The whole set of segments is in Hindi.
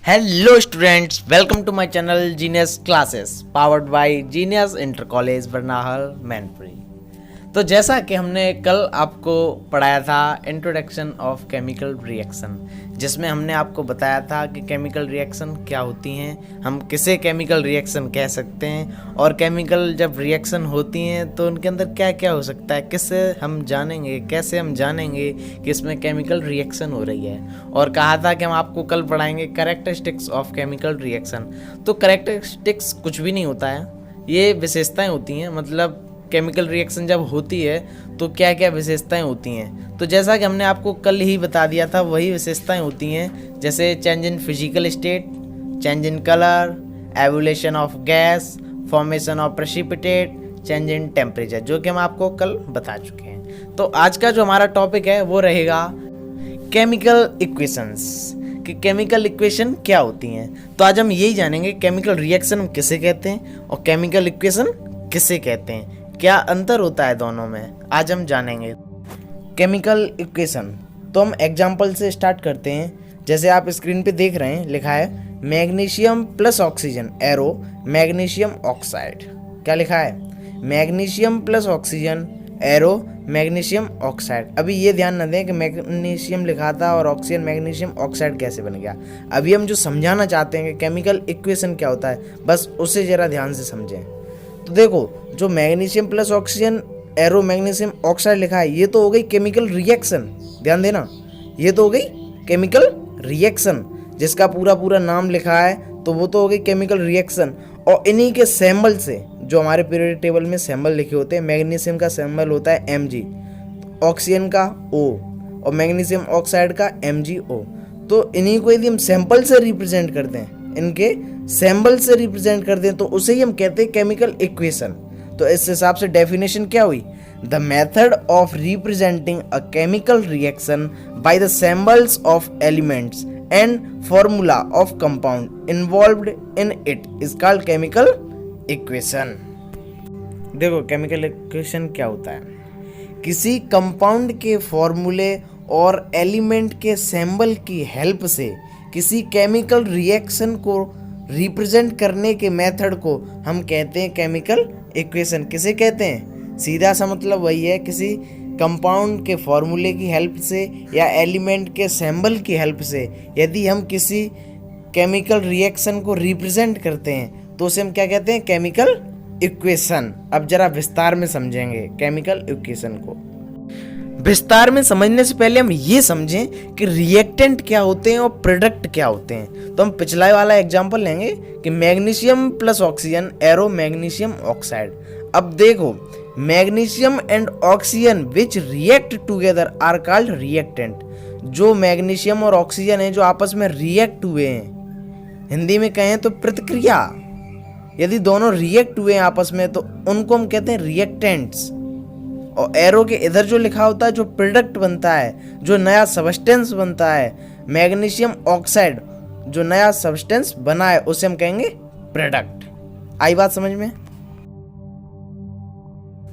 Hello students, welcome to my channel genius classes powered by genius inter college Barnahal Mainpuri. तो जैसा कि हमने कल आपको पढ़ाया था इंट्रोडक्शन ऑफ केमिकल रिएक्शन, जिसमें हमने आपको बताया था कि केमिकल रिएक्शन क्या होती हैं, हम किसे केमिकल रिएक्शन कह सकते हैं और केमिकल जब रिएक्शन होती हैं तो उनके अंदर क्या क्या हो सकता है, किससे हम जानेंगे, कैसे हम जानेंगे कि इसमें केमिकल रिएक्शन हो रही है। और कहा था कि हम आपको कल पढ़ाएंगे कैरेक्टरिस्टिक्स ऑफ केमिकल रिएक्शन। तो कैरेक्टरिस्टिक्स कुछ भी नहीं होता है, ये विशेषताएं होती हैं। मतलब केमिकल रिएक्शन जब होती है तो क्या क्या विशेषताएं होती हैं। तो जैसा कि हमने आपको कल ही बता दिया था, वही विशेषताएं होती हैं, जैसे change in physical state, change in colour, evolution of gas, formation of precipitate, change in temperature, जो कि हम आपको कल बता चुके हैं। तो आज का जो हमारा टॉपिक है वो रहेगा केमिकल इक्वेशंस, कि केमिकल इक्वेशन क्या होती हैं। तो आज हम यही जानेंगे केमिकल रिएक्शन हम किसे कहते हैं और केमिकल इक्वेशन किसे कहते हैं, क्या अंतर होता है दोनों में, आज हम जानेंगे। केमिकल इक्वेशन तो हम एग्जाम्पल से स्टार्ट करते हैं। जैसे आप स्क्रीन पे देख रहे हैं, लिखा है magnesium plus oxygen arrow magnesium oxide. क्या लिखा है? Magnesium plus oxygen arrow magnesium oxide. अभी ये ध्यान न दें कि मैग्नीशियम लिखा था और ऑक्सीजन मैग्नीशियम ऑक्साइड कैसे बन गया। अभी हम जो समझाना चाहते हैं कि केमिकल इक्वेशन क्या होता है, बस उसे जरा ध्यान से समझें। तो देखो, जो magnesium plus oxygen arrow magnesium oxide लिखा है, ये तो हो गई केमिकल रिएक्शन। ध्यान देना, ये तो हो गई केमिकल रिएक्शन, जिसका पूरा नाम लिखा है, तो वो तो हो गई केमिकल रिएक्शन। और इन्हीं के सिंबल से, जो हमारे पीरियोडिक टेबल में सिंबल लिखे होते हैं, मैग्नीशियम का सिंबल होता है Mg, ऑक्सीजन का O और मैग्नीशियम ऑक्साइड का MgO। तो इन्हीं को यदि हम सैंपल से रिप्रेजेंट करते हैं, इनके सिंबल से रिप्रेजेंट करते हैं, तो उसे ही हम कहते हैं केमिकल इक्वेशन। तो इस हिसाब से डेफिनेशन क्या हुई? The method of representing a chemical reaction by the symbols of elements and formula of compound involved in it is called chemical equation. देखो, केमिकल इक्वेशन क्या होता है? किसी कंपाउंड के फॉर्मूले और एलिमेंट के सिंबल की हेल्प से किसी केमिकल रिएक्शन को रिप्रेजेंट करने के मेथड को हम कहते हैं केमिकल इक्वेशन। किसे कहते हैं? सीधा सा मतलब वही है, किसी कंपाउंड के फॉर्मूले की हेल्प से या एलिमेंट के सिंबल की हेल्प से यदि हम किसी केमिकल रिएक्शन को रिप्रेजेंट करते हैं तो उसे हम क्या कहते हैं? Chemical equation. अब जरा विस्तार में समझेंगे केमिकल इक्वेशन को। विस्तार में समझने से पहले हम ये समझें कि रिएक्टेंट क्या होते हैं और प्रोडक्ट क्या होते हैं। तो हम पिछला वाला एग्जांपल लेंगे कि magnesium plus oxygen arrow magnesium oxide. अब देखो, magnesium and oxygen which react together are called reactant. जो मैग्नीशियम और ऑक्सीजन है जो आपस में रिएक्ट हुए हैं, हिंदी में कहें तो प्रतिक्रिया, यदि दोनों रिएक्ट हुए हैं आपस में, तो उनको हम कहते हैं रिएक्टेंट्स। और एरो के इधर जो लिखा होता है, जो प्रोडक्ट बनता है, जो नया सब्सटेंस बनता है, मैग्नीशियम ऑक्साइड जो नया सब्सटेंस बना है, उसे हम कहेंगे प्रोडक्ट। आई बात समझ में?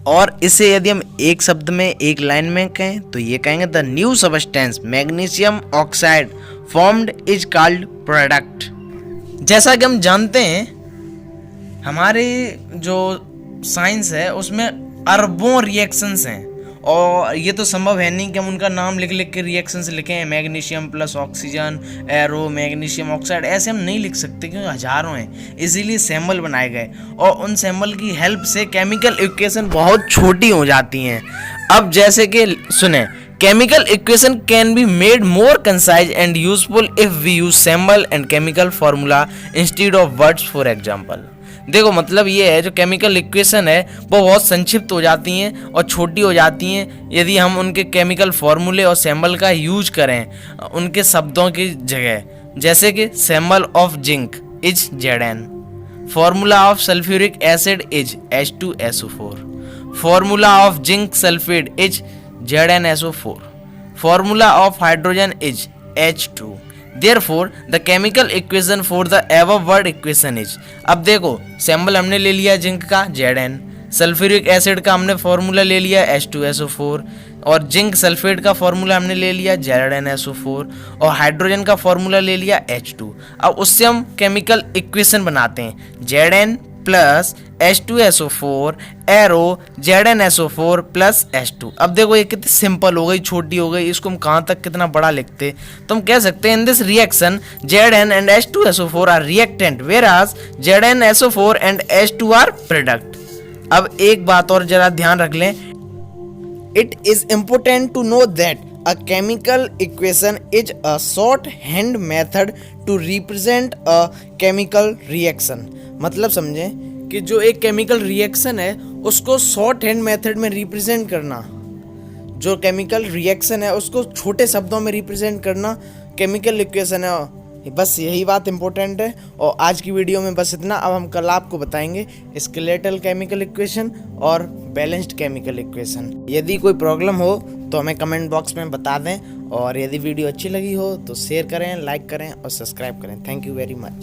और इसे यदि हम एक शब्द में, एक लाइन में कहें तो ये कहेंगे the new substance magnesium oxide formed is called product. जैसा कि हम जानते हैं, हमारे जो साइंस है उसमें अरबों रिएक्शंस हैं, और ये तो संभव है नहीं कि हम उनका नाम लिख लिख के रिएक्शंस लिखें, magnesium plus oxygen arrow magnesium oxide, ऐसे हम नहीं लिख सकते क्योंकि हजारों हैं। इसीलिए सिंबल बनाए गए और उन सिंबल की हेल्प से केमिकल इक्वेशन बहुत छोटी हो जाती हैं। अब जैसे कि सुने, chemical equation can be made more concise and useful if we use symbol and chemical formula instead of words. For example, देखो मतलब ये है, जो केमिकल इक्वेशन है वो बहुत संक्षिप्त हो जाती हैं और छोटी हो जाती हैं यदि हम उनके केमिकल फॉर्मूले और सिंबल का यूज करें उनके शब्दों की जगह। जैसे कि symbol of zinc is Zn, formula of sulphuric acid is H2SO4, formula of zinc sulphate is ZnSO4, formula of hydrogen is H2। Therefore, the chemical equation for the above word equation is। अब देखो, सिंबल हमने ले लिया जिंक का Zn, सल्फ्यूरिक एसिड का हमने फॉर्मूला ले लिया H2SO4, और जिंक सल्फेट का फॉर्मूला हमने ले लिया ZnSO4 और हाइड्रोजन का फॉर्मूला ले लिया H2। अब उससे हम केमिकल इक्वेशन बनाते हैं Zn plus H2SO4 arrow ZnSO4 plus H2। अब देखो ये कितनी सिंपल हो गई, छोटी हो गई, इसको हम कहाँ तक कितना बड़ा लिखते, तो हम कह सकते हैं in this reaction Zn and H2SO4 are reactant whereas ZnSO4 and H2 are product. अब एक बात और जरा ध्यान रख लें, it is important to know that a chemical equation is a shorthand method to represent a chemical reaction। मतलब समझें कि जो एक केमिकल रिएक्शन है उसको शॉर्ट हैंड मेथड में रिप्रेजेंट करना, जो केमिकल रिएक्शन है उसको छोटे शब्दों में रिप्रेजेंट करना केमिकल इक्वेशन है। बस यही बात इंपॉर्टेंट है। और आज की वीडियो में बस इतना। अब हम कल आपको बताएंगे स्केलेटल केमिकल इक्वेशन और बैलेंस्ड केमिकल इक्वेशन। यदि कोई प्रॉब्लम हो तो हमें कमेंट बॉक्स में बता दें, और यदि वीडियो अच्छी लगी हो तो शेयर करें, लाइक करें और सब्सक्राइब करें। Thank you very much.